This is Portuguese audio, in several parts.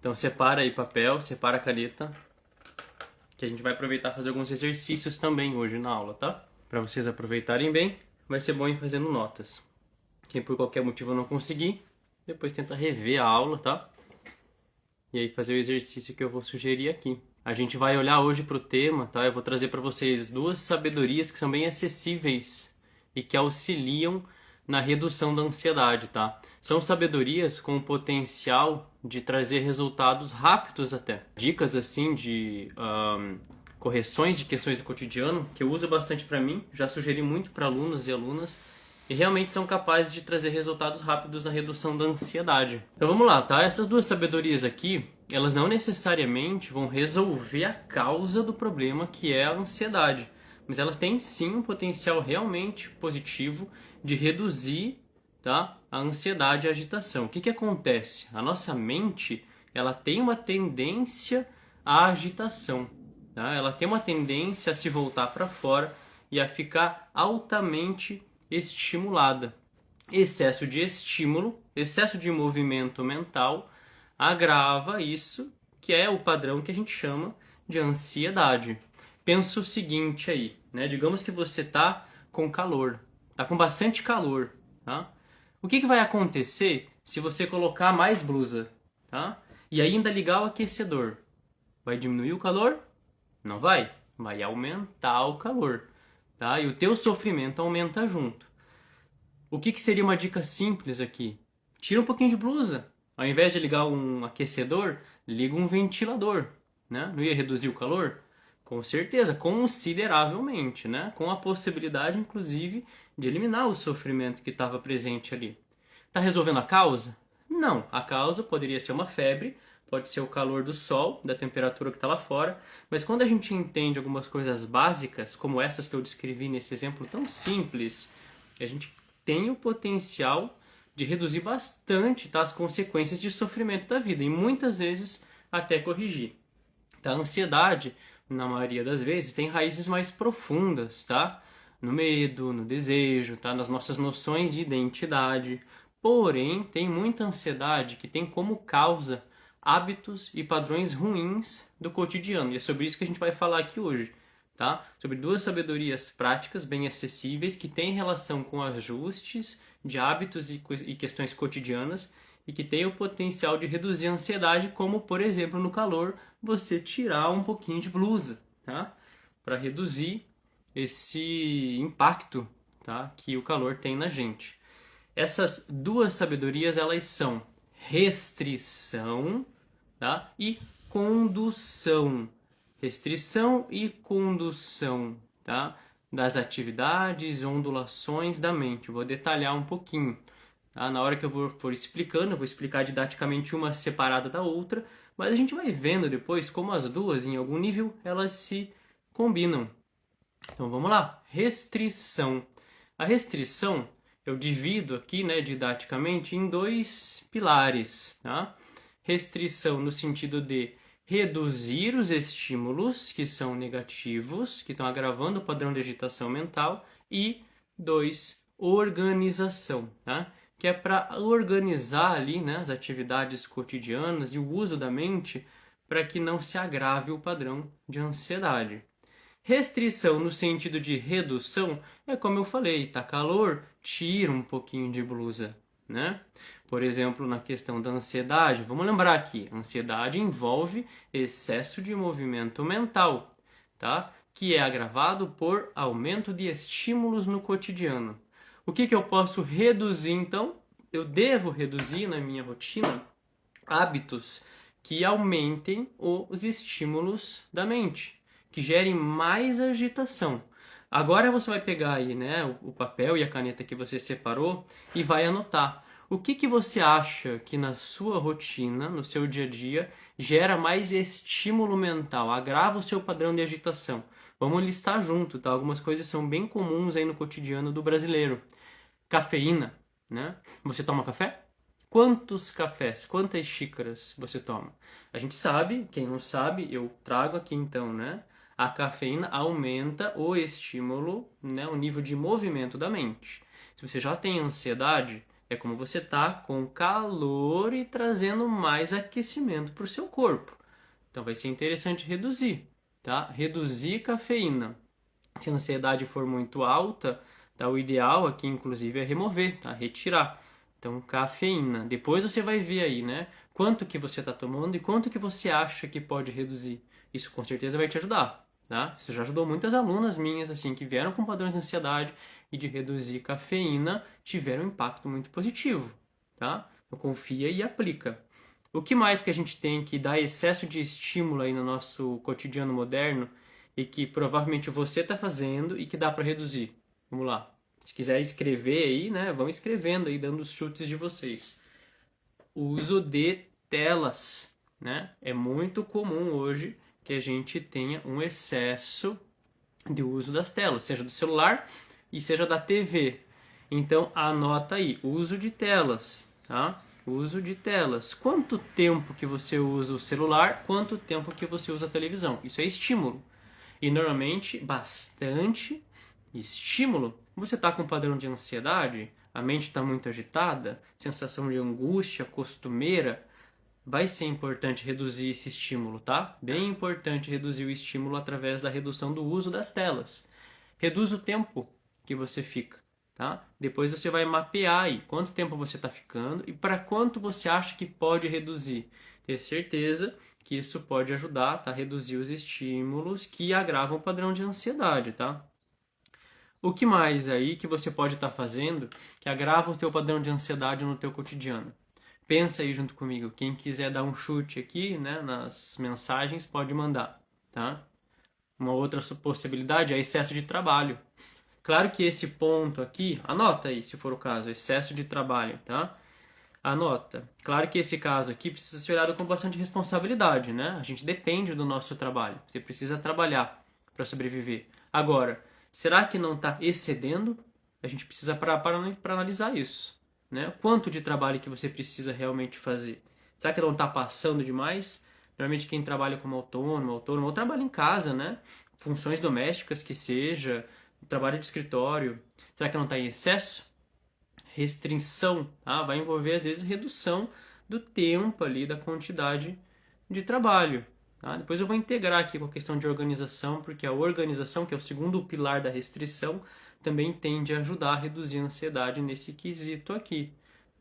Então separa aí papel, separa a caneta, que a gente vai aproveitar e fazer alguns exercícios também hoje na aula, tá? Para vocês aproveitarem bem, vai ser bom ir fazendo notas. Quem por qualquer motivo não conseguir, depois tenta rever a aula, tá? E aí fazer o exercício que eu vou sugerir aqui. A gente vai olhar hoje para o tema, tá? Eu vou trazer para vocês duas sabedorias que são bem acessíveis e que auxiliam na redução da ansiedade, tá? São sabedorias com o potencial de trazer resultados rápidos até. Dicas assim de correções de questões do cotidiano que eu uso bastante para mim, já sugeri muito para alunos e alunas e realmente são capazes de trazer resultados rápidos na redução da ansiedade. Então vamos lá, tá? Essas duas sabedorias aqui, elas não necessariamente vão resolver a causa do problema que é a ansiedade, mas elas têm sim um potencial realmente positivo de reduzir, tá, a ansiedade e a agitação. O que que acontece? A nossa mente, ela tem uma tendência à agitação, tá? Ela tem uma tendência a se voltar para fora e a ficar altamente estimulada. Excesso de estímulo, excesso de movimento mental agrava isso, que é o padrão que a gente chama de ansiedade. Pensa o seguinte aí, né? Digamos que você tá com calor, tá com bastante calor, tá? O que que vai acontecer se você colocar mais blusa, tá? E ainda ligar o aquecedor? Vai diminuir o calor? Não vai. Vai aumentar o calor, tá? E o teu sofrimento aumenta junto. O que que seria uma dica simples aqui? Tira um pouquinho de blusa. Ao invés de ligar um aquecedor, liga um ventilador, né? Não ia reduzir o calor? Com certeza, consideravelmente, né? Com a possibilidade, inclusive, de eliminar o sofrimento que estava presente ali. Está resolvendo a causa? Não. A causa poderia ser uma febre, pode ser o calor do sol, da temperatura que está lá fora, mas quando a gente entende algumas coisas básicas, como essas que eu descrevi nesse exemplo tão simples, a gente tem o potencial de reduzir bastante, tá, as consequências de sofrimento da vida e muitas vezes até corrigir. Tá? A ansiedade, na maioria das vezes, tem raízes mais profundas, tá? No medo, no desejo, tá? Nas nossas noções de identidade. Porém, tem muita ansiedade que tem como causa hábitos e padrões ruins do cotidiano. E é sobre isso que a gente vai falar aqui hoje, tá? Sobre duas sabedorias práticas bem acessíveis que têm relação com ajustes de hábitos e questões cotidianas e que têm o potencial de reduzir a ansiedade, como, por exemplo, no calor, você tirar um pouquinho de blusa, tá? Para reduzir esse impacto, tá, que o calor tem na gente. Essas duas sabedorias, elas são restrição, tá, e condução. Restrição e condução, tá, das atividades, ondulações da mente. Eu vou detalhar um pouquinho. Tá? Na hora que eu for explicando, eu vou explicar didaticamente uma separada da outra, mas a gente vai vendo depois como as duas, em algum nível, elas se combinam. Então vamos lá. Restrição. A restrição eu divido aqui, né, didaticamente em dois pilares, tá? Restrição no sentido de reduzir os estímulos que são negativos, que estão agravando o padrão de agitação mental, e dois, organização, tá? Que é para organizar ali, né, as atividades cotidianas e o uso da mente para que não se agrave o padrão de ansiedade. Restrição no sentido de redução é como eu falei, tá calor, tira um pouquinho de blusa, né? Por exemplo, na questão da ansiedade, vamos lembrar aqui, ansiedade envolve excesso de movimento mental, tá? Que é agravado por aumento de estímulos no cotidiano. O que eu posso reduzir então? Eu devo reduzir na minha rotina hábitos que aumentem os estímulos da mente, que gerem mais agitação. Agora você vai pegar aí, né, o papel e a caneta que você separou e vai anotar. O que você acha que na sua rotina, no seu dia a dia, gera mais estímulo mental, agrava o seu padrão de agitação? Vamos listar junto, tá? Algumas coisas são bem comuns aí no cotidiano do brasileiro. Cafeína, né? Você toma café? Quantos cafés, quantas xícaras você toma? A gente sabe, quem não sabe, eu trago aqui então, né? A cafeína aumenta o estímulo, né? O nível de movimento da mente. Se você já tem ansiedade, É como você tá com calor e trazendo mais aquecimento para o seu corpo. Então vai ser interessante reduzir, tá? Reduzir cafeína. Se a ansiedade for muito alta, tá? O ideal aqui, inclusive, é remover, tá? Retirar. Então, cafeína. Depois você vai ver aí, né? Quanto que você está tomando e quanto que você acha que pode reduzir. Isso com certeza vai te ajudar, tá? Isso já ajudou muitas alunas minhas, assim, que vieram com padrões de ansiedade e de reduzir cafeína, tiveram um impacto muito positivo, tá? Então, confia e aplica. O que mais que a gente tem que dá excesso de estímulo aí no nosso cotidiano moderno e que provavelmente você está fazendo e que dá para reduzir? Vamos lá. Se quiser escrever aí, né, vão escrevendo aí, dando os chutes de vocês. O uso de telas, né? É muito comum hoje que a gente tenha um excesso de uso das telas, seja do celular e seja da TV. Então anota aí, uso de telas, tá? Uso de telas. Quanto tempo que você usa o celular, quanto tempo que você usa a televisão? Isso é estímulo. E normalmente bastante estímulo. Você está com um padrão de ansiedade, a mente está muito agitada, sensação de angústia costumeira, vai ser importante reduzir esse estímulo, tá? Bem importante reduzir o estímulo através da redução do uso das telas. Reduz o tempo que você fica, tá? Depois você vai mapear aí quanto tempo você está ficando e para quanto você acha que pode reduzir. Ter certeza que isso pode ajudar, tá? A reduzir os estímulos que agravam o padrão de ansiedade, tá? O que mais aí que você pode estar fazendo que agrava o teu padrão de ansiedade no teu cotidiano? Pensa aí junto comigo. Quem quiser dar um chute aqui, né, nas mensagens, pode mandar, tá? Uma outra possibilidade é excesso de trabalho. Claro que esse ponto aqui, anota aí se for o caso, excesso de trabalho, tá? Anota. Claro que esse caso aqui precisa ser olhado com bastante responsabilidade, né? A gente depende do nosso trabalho. Você precisa trabalhar para sobreviver. Agora, será que não está excedendo? A gente precisa para analisar isso, né? Quanto de trabalho que você precisa realmente fazer? Será que não está passando demais? Normalmente quem trabalha como autônomo ou trabalha em casa, né? Funções domésticas que seja, trabalho de escritório. Será que não está em excesso? Restrição, tá? Vai envolver às vezes redução do tempo ali, da quantidade de trabalho. Tá? Depois eu vou integrar aqui com a questão de organização, porque a organização, que é o segundo pilar da restrição, também tende a ajudar a reduzir a ansiedade nesse quesito aqui.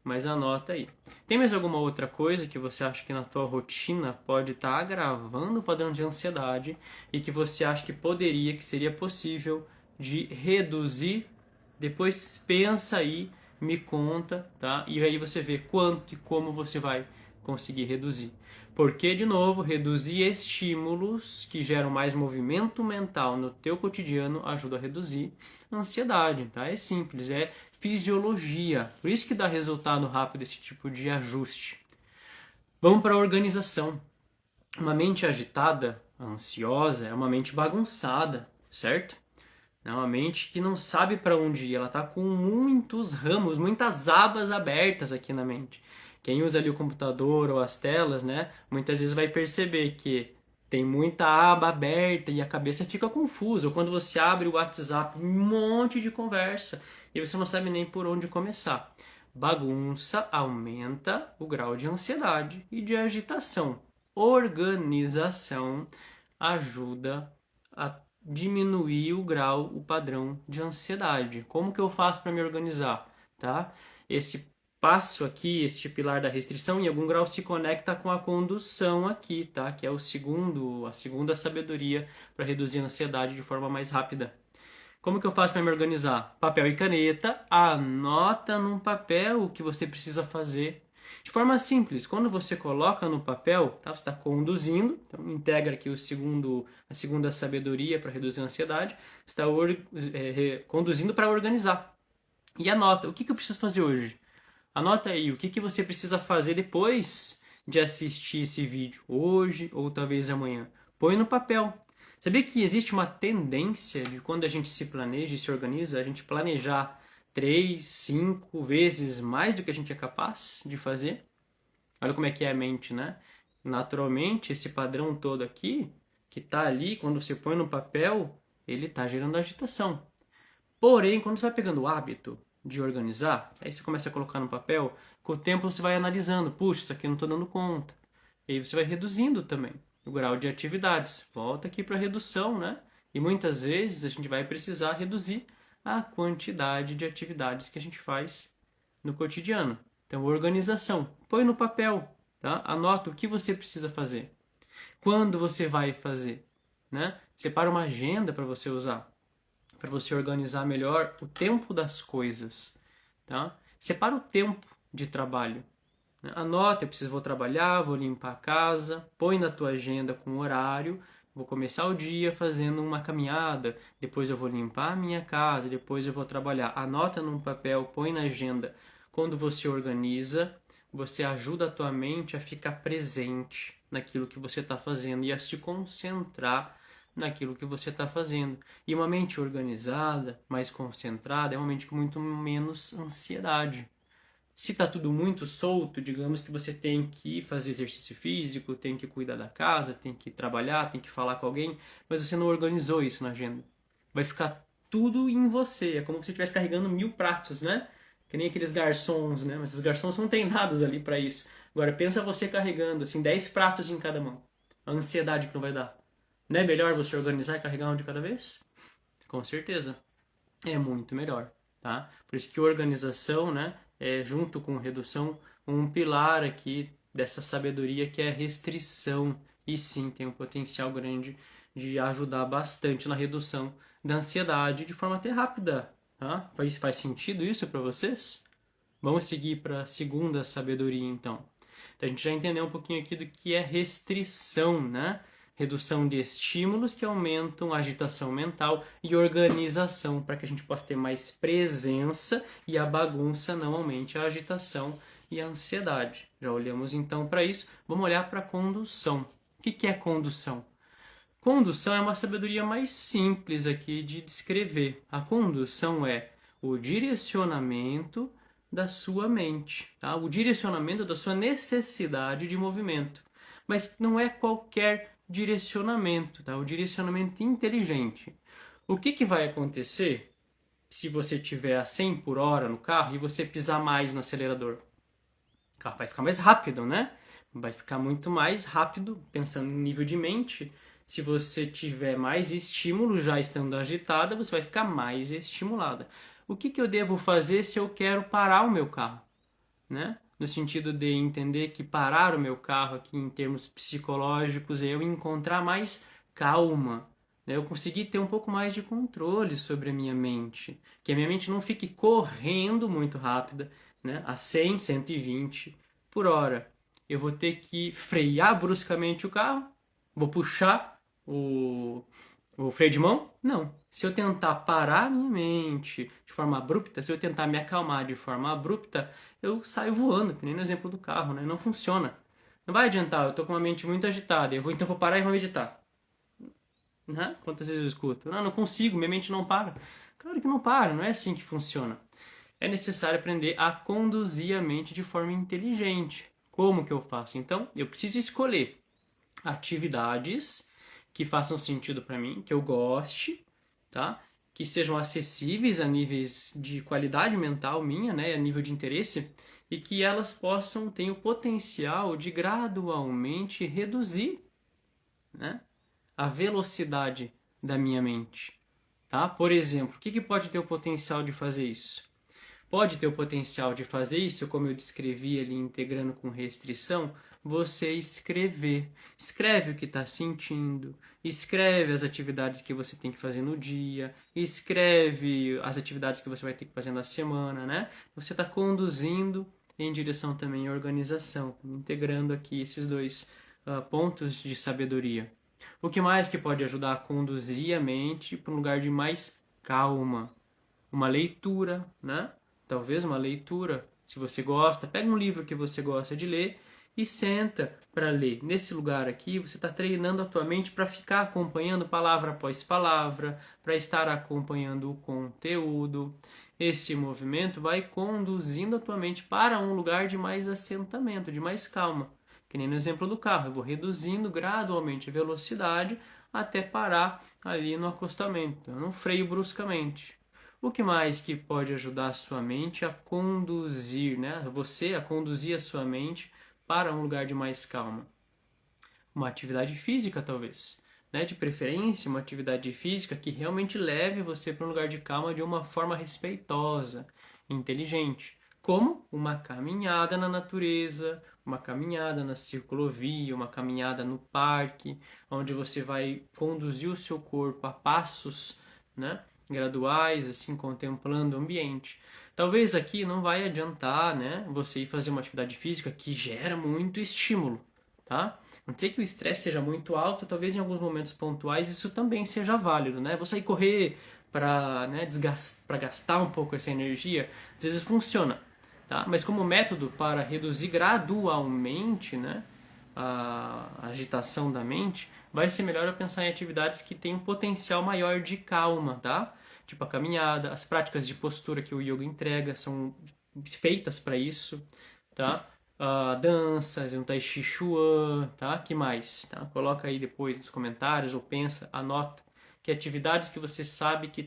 Mas anota aí. Tem mais alguma outra coisa que você acha que na tua rotina pode estar agravando o padrão de ansiedade e que você acha que poderia, que seria possível de reduzir? Depois pensa aí, me conta, tá? E aí você vê quanto e como você vai conseguir reduzir. Porque, de novo, reduzir estímulos que geram mais movimento mental no teu cotidiano ajuda a reduzir a ansiedade, tá? É simples, é fisiologia. Por isso que dá resultado rápido esse tipo de ajuste. Vamos para a organização. Uma mente agitada, ansiosa, é uma mente bagunçada, certo? É uma mente que não sabe para onde ir, ela está com muitos ramos, muitas abas abertas aqui na mente. Quem usa ali o computador ou as telas, né, muitas vezes vai perceber que tem muita aba aberta e a cabeça fica confusa. Ou quando você abre o WhatsApp, um monte de conversa e você não sabe nem por onde começar. Bagunça aumenta o grau de ansiedade e de agitação. Organização ajuda a diminuir o grau, o padrão de ansiedade. Como que eu faço para me organizar, tá? Esse passo aqui, este pilar da restrição, em algum grau se conecta com a condução aqui, tá? Que é a segunda sabedoria para reduzir a ansiedade de forma mais rápida. Como que eu faço para me organizar? Papel e caneta, anota num papel o que você precisa fazer. De forma simples, quando você coloca no papel, tá? Você está conduzindo, então integra aqui a segunda sabedoria para reduzir a ansiedade, você está conduzindo para organizar. E anota, o que eu preciso fazer hoje? Anota aí, o que você precisa fazer depois de assistir esse vídeo, hoje ou talvez amanhã. Põe no papel. Sabia que existe uma tendência de quando a gente se planeja e se organiza, a gente planejar 3, 5 vezes mais do que a gente é capaz de fazer? Olha como é que é a mente, né? Naturalmente, esse padrão todo aqui, que está ali, quando você põe no papel, ele está gerando agitação. Porém, quando você vai pegando o hábito de organizar, aí você começa a colocar no papel, com o tempo você vai analisando, puxa, isso aqui eu não estou dando conta. E aí você vai reduzindo também o grau de atividades. Volta aqui para a redução, né? E muitas vezes a gente vai precisar reduzir a quantidade de atividades que a gente faz no cotidiano. Então, organização. Põe no papel, tá? Anota o que você precisa fazer. Quando você vai fazer, né? Separa uma agenda para você usar, para você organizar melhor o tempo das coisas, tá? Separa o tempo de trabalho. Anota, vou trabalhar, vou limpar a casa, põe na tua agenda com horário, vou começar o dia fazendo uma caminhada, depois eu vou limpar a minha casa, depois eu vou trabalhar. Anota num papel, põe na agenda. Quando você organiza, você ajuda a tua mente a ficar presente naquilo que você está fazendo e a se concentrar naquilo que você está fazendo. E uma mente organizada, mais concentrada, é uma mente com muito menos ansiedade. Se está tudo muito solto, digamos que você tem que fazer exercício físico, tem que cuidar da casa, tem que trabalhar, tem que falar com alguém, mas você não organizou isso na agenda. Vai ficar tudo em você. É como se você estivesse carregando 1000 pratos, né? Que nem aqueles garçons, né? Mas os garçons são treinados ali para isso. Agora, pensa você carregando, assim, 10 pratos em cada mão. A ansiedade que não vai dar. Não é melhor você organizar e carregar um de cada vez? Com certeza. É muito melhor, tá? Por isso que organização, né? Junto com redução, um pilar aqui dessa sabedoria que é restrição. E sim, tem um potencial grande de ajudar bastante na redução da ansiedade de forma até rápida. Tá? Faz sentido isso para vocês? Vamos seguir para a segunda sabedoria, então. A gente já entendeu um pouquinho aqui do que é restrição, né? Redução de estímulos que aumentam a agitação mental e organização para que a gente possa ter mais presença e a bagunça não aumente a agitação e a ansiedade. Já olhamos então para isso. Vamos olhar para a condução. O que é condução? Condução é uma sabedoria mais simples aqui de descrever. A condução é o direcionamento da sua mente, tá? O direcionamento da sua necessidade de movimento. Mas não é qualquer direcionamento, tá? O direcionamento inteligente. O que vai acontecer se você estiver a 100 por hora no carro e você pisar mais no acelerador? O carro vai ficar mais rápido, né? Vai ficar muito mais rápido, pensando em nível de mente. Se você tiver mais estímulo, já estando agitada, você vai ficar mais estimulada. O que eu devo fazer se eu quero parar o meu carro? Né? No sentido de entender que parar o meu carro aqui em termos psicológicos é eu encontrar mais calma, né? Eu conseguir ter um pouco mais de controle sobre a minha mente, que a minha mente não fique correndo muito rápida, né? A 100, 120 por hora. Eu vou ter que frear bruscamente o carro, vou puxar o freio de mão? Não. Se eu tentar parar a minha mente de forma abrupta, se eu tentar me acalmar de forma abrupta, eu saio voando, que nem no exemplo do carro, né? Não funciona. Não vai adiantar, eu tô com uma mente muito agitada, então vou parar e vou meditar. Né? Quantas vezes eu escuto? Não consigo, minha mente não para. Claro que não para, não é assim que funciona. É necessário aprender a conduzir a mente de forma inteligente. Como que eu faço? Então, eu preciso escolher atividades que façam sentido para mim, que eu goste, tá? Que sejam acessíveis a níveis de qualidade mental minha, né? A nível de interesse, e que elas possam ter o potencial de gradualmente reduzir, né? A velocidade da minha mente, tá? Por exemplo, o que pode ter o potencial de fazer isso? Pode ter o potencial de fazer isso, como eu descrevi ali, integrando com restrição, você escrever. Escreve o que está sentindo, escreve as atividades que você tem que fazer no dia, escreve as atividades que você vai ter que fazer na semana, né? Você está conduzindo em direção também à organização, integrando aqui esses dois pontos de sabedoria. O que mais que pode ajudar a conduzir a mente para um lugar de mais calma? Uma leitura, né? Talvez uma leitura, se você gosta, pega um livro que você gosta de ler e senta para ler. Nesse lugar aqui, você está treinando a tua mente para ficar acompanhando palavra após palavra, para estar acompanhando o conteúdo. Esse movimento vai conduzindo a tua mente para um lugar de mais assentamento, de mais calma. Que nem no exemplo do carro, eu vou reduzindo gradualmente a velocidade até parar ali no acostamento. Eu não freio bruscamente. O que mais que pode ajudar a sua mente a conduzir, né? Você a conduzir a sua mente para um lugar de mais calma? Uma atividade física, talvez, né? De preferência, uma atividade física que realmente leve você para um lugar de calma de uma forma respeitosa, inteligente, como uma caminhada na natureza, uma caminhada na ciclovia, uma caminhada no parque, onde você vai conduzir o seu corpo a passos, né, graduais, assim, contemplando o ambiente. Talvez aqui não vai adiantar, né, você ir fazer uma atividade física que gera muito estímulo, tá? Não sei que o estresse seja muito alto, talvez em alguns momentos pontuais isso também seja válido, né? Vou sair correr para, né, para gastar um pouco essa energia, às vezes funciona, tá? Mas como método para reduzir gradualmente, né, a agitação da mente, vai ser melhor eu pensar em atividades que têm um potencial maior de calma, tá? Tipo a caminhada, as práticas de postura que o yoga entrega são feitas para isso, tá? Danças, um tai chi chuan, tá? Que mais? Tá? Coloca aí depois nos comentários ou pensa, anota que atividades que você sabe que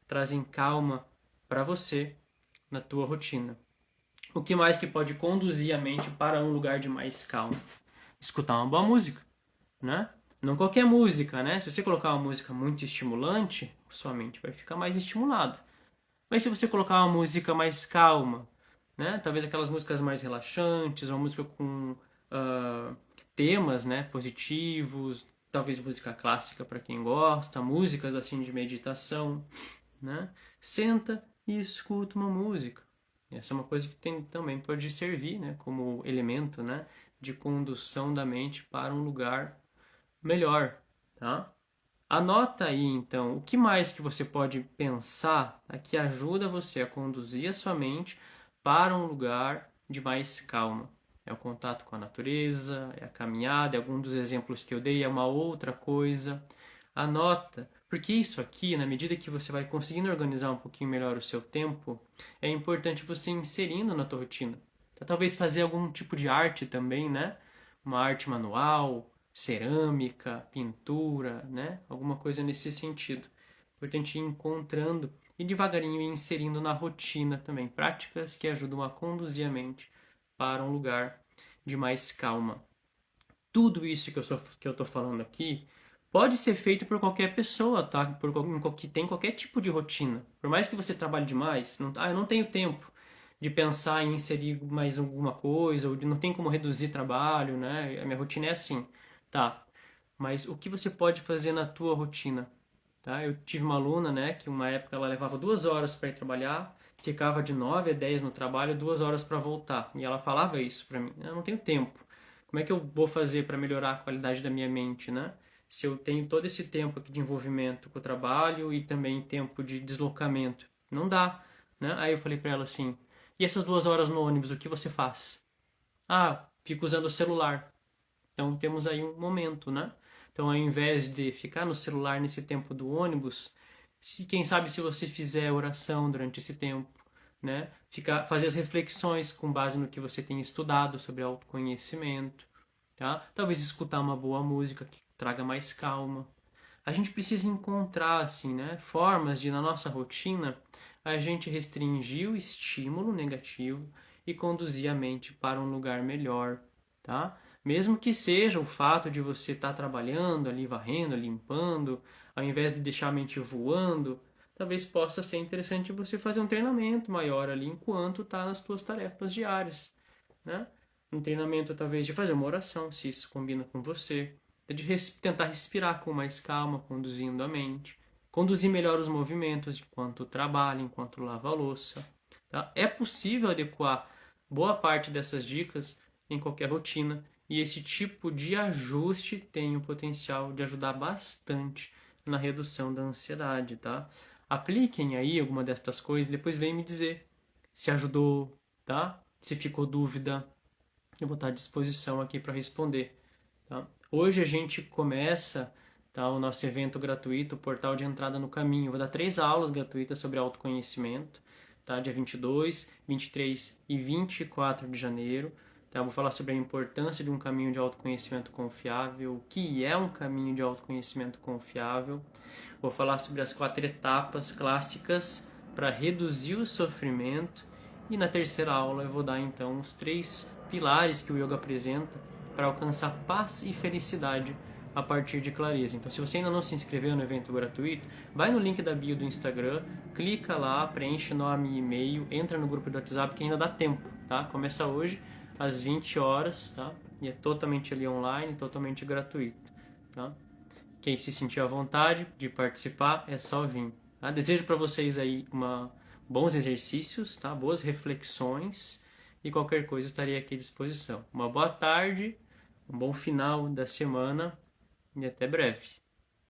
trazem calma para você na tua rotina. O que mais que pode conduzir a mente para um lugar de mais calma? Escutar uma boa música, né? Não qualquer música, né? Se você colocar uma música muito estimulante, sua mente vai ficar mais estimulada. Mas se você colocar uma música mais calma, né? Talvez aquelas músicas mais relaxantes, uma música com temas, né, positivos, talvez música clássica para quem gosta, músicas assim de meditação, né? Senta e escuta uma música. Essa é uma coisa que também pode servir, né, como elemento, né, de condução da mente para um lugar melhor, tá? Anota aí, então, o que mais que você pode pensar, tá, que ajuda você a conduzir a sua mente para um lugar de mais calma. É o contato com a natureza, é a caminhada, é algum dos exemplos que eu dei, é uma outra coisa. Anota, porque isso aqui, na medida que você vai conseguindo organizar um pouquinho melhor o seu tempo, é importante você inserindo na tua rotina. Então, talvez fazer algum tipo de arte também, né? Uma arte manual, cerâmica, pintura, né? Alguma coisa nesse sentido. Importante ir encontrando e devagarinho ir inserindo na rotina também práticas que ajudam a conduzir a mente para um lugar de mais calma. Tudo isso que eu estou falando aqui pode ser feito por qualquer pessoa, tá? Que tem qualquer tipo de rotina. Por mais que você trabalhe demais, eu não tenho tempo de pensar em inserir mais alguma coisa, ou de não tem como reduzir trabalho, né? A minha rotina é assim, tá? Mas o que você pode fazer na tua rotina, tá? Eu tive uma aluna, né, que uma época ela levava 2 horas para ir trabalhar, ficava de 9 a 10 no trabalho, 2 horas para voltar. E ela falava isso para mim: eu não tenho tempo. Como é que eu vou fazer para melhorar a qualidade da minha mente, né? Se eu tenho todo esse tempo aqui de envolvimento com o trabalho e também tempo de deslocamento, não dá, né? Aí eu falei para ela assim: e essas 2 horas no ônibus, o que você faz? Ah, fico usando o celular. Então temos aí um momento, né? Então, ao invés de ficar no celular nesse tempo do ônibus, quem sabe se você fizer oração durante esse tempo, né? Fazer as reflexões com base no que você tem estudado sobre autoconhecimento, tá? Talvez escutar uma boa música que traga mais calma. A gente precisa encontrar, assim, né, formas de, na nossa rotina, a gente restringir o estímulo negativo e conduzir a mente para um lugar melhor, tá? Mesmo que seja o fato de você estar trabalhando ali, varrendo, limpando, ao invés de deixar a mente voando, talvez possa ser interessante você fazer um treinamento maior ali enquanto está nas suas tarefas diárias, né? Um treinamento talvez de fazer uma oração, se isso combina com você, de tentar respirar com mais calma, conduzindo a mente, conduzir melhor os movimentos enquanto trabalha, enquanto lava a louça, tá? É possível adequar boa parte dessas dicas em qualquer rotina, e esse tipo de ajuste tem o potencial de ajudar bastante na redução da ansiedade, tá? Apliquem aí alguma destas coisas, depois vem me dizer se ajudou, tá? Se ficou dúvida, eu vou estar à disposição aqui para responder, tá? Hoje a gente começa, tá, o nosso evento gratuito, o Portal de Entrada no Caminho. Eu vou dar 3 aulas gratuitas sobre autoconhecimento, tá? Dia 22, 23 e 24 de janeiro. Tá? Eu vou falar sobre a importância de um caminho de autoconhecimento confiável, o que é um caminho de autoconhecimento confiável. Vou falar sobre as 4 etapas clássicas para reduzir o sofrimento. E na terceira aula eu vou dar então os 3 pilares que o yoga apresenta para alcançar paz e felicidade a partir de clareza. Então, se você ainda não se inscreveu no evento gratuito, vai no link da bio do Instagram, clica lá, preenche nome e e-mail, entra no grupo do WhatsApp que ainda dá tempo, tá? Começa hoje às 20 horas, tá? E é totalmente ali online, totalmente gratuito, tá? Quem se sentir à vontade de participar é só vir, tá? Desejo para vocês aí bons exercícios, tá? Boas reflexões e qualquer coisa estarei aqui à disposição. Uma boa tarde, um bom final da semana e até breve.